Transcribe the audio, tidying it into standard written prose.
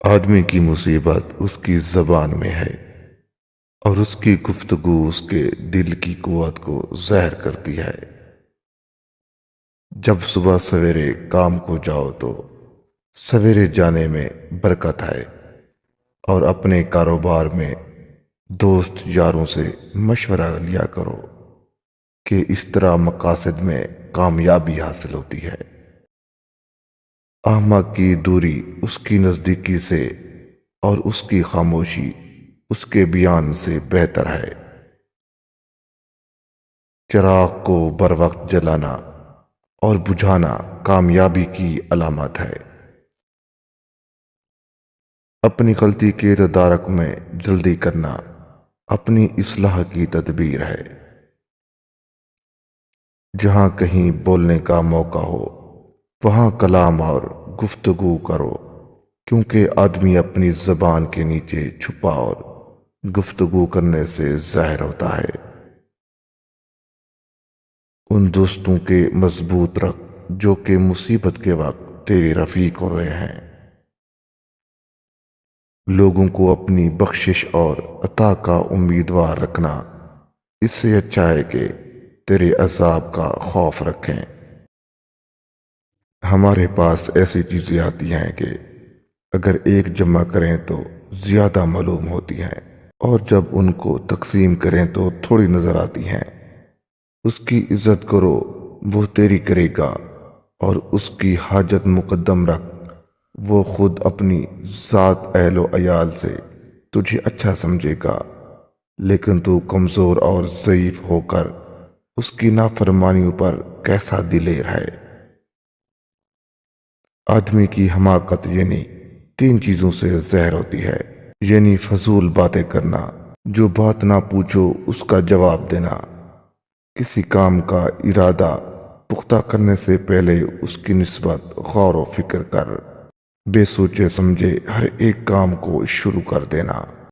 آدمی کی مصیبت اس کی زبان میں ہے اور اس کی گفتگو اس کے دل کی قوت کو زہر کرتی ہے۔ جب صبح سویرے کام کو جاؤ تو سویرے جانے میں برکت ہے، اور اپنے کاروبار میں دوست یاروں سے مشورہ لیا کرو کہ اس طرح مقاصد میں کامیابی حاصل ہوتی ہے۔ احمق کی دوری اس کی نزدیکی سے اور اس کی خاموشی اس کے بیان سے بہتر ہے۔ چراغ کو بر وقت جلانا اور بجھانا کامیابی کی علامت ہے۔ اپنی غلطی کے تدارک میں جلدی کرنا اپنی اصلاح کی تدبیر ہے۔ جہاں کہیں بولنے کا موقع ہو وہاں کلام اور گفتگو کرو، کیونکہ آدمی اپنی زبان کے نیچے چھپا اور گفتگو کرنے سے ظاہر ہوتا ہے۔ ان دوستوں کے مضبوط رکھ جو کہ مصیبت کے وقت تیرے رفیق ہوئے ہیں۔ لوگوں کو اپنی بخشش اور عطا کا امیدوار رکھنا اس سے اچھا ہے کہ تیرے عذاب کا خوف رکھیں۔ ہمارے پاس ایسی چیزیں آتی ہیں کہ اگر ایک جمع کریں تو زیادہ معلوم ہوتی ہیں، اور جب ان کو تقسیم کریں تو تھوڑی نظر آتی ہیں۔ اس کی عزت کرو، وہ تیری کرے گا، اور اس کی حاجت مقدم رکھ، وہ خود اپنی ذات اہل و عیال سے تجھے اچھا سمجھے گا، لیکن تو کمزور اور ضعیف ہو کر اس کی نافرمانیوں پر کیسا دلیر ہے۔ آدمی کی حماقت یعنی 3 چیزوں سے ظاہر ہوتی ہے، یعنی فضول باتیں کرنا، جو بات نہ پوچھو اس کا جواب دینا، کسی کام کا ارادہ پختہ کرنے سے پہلے اس کی نسبت غور و فکر کر، بے سوچے سمجھے ہر ایک کام کو شروع کر دینا۔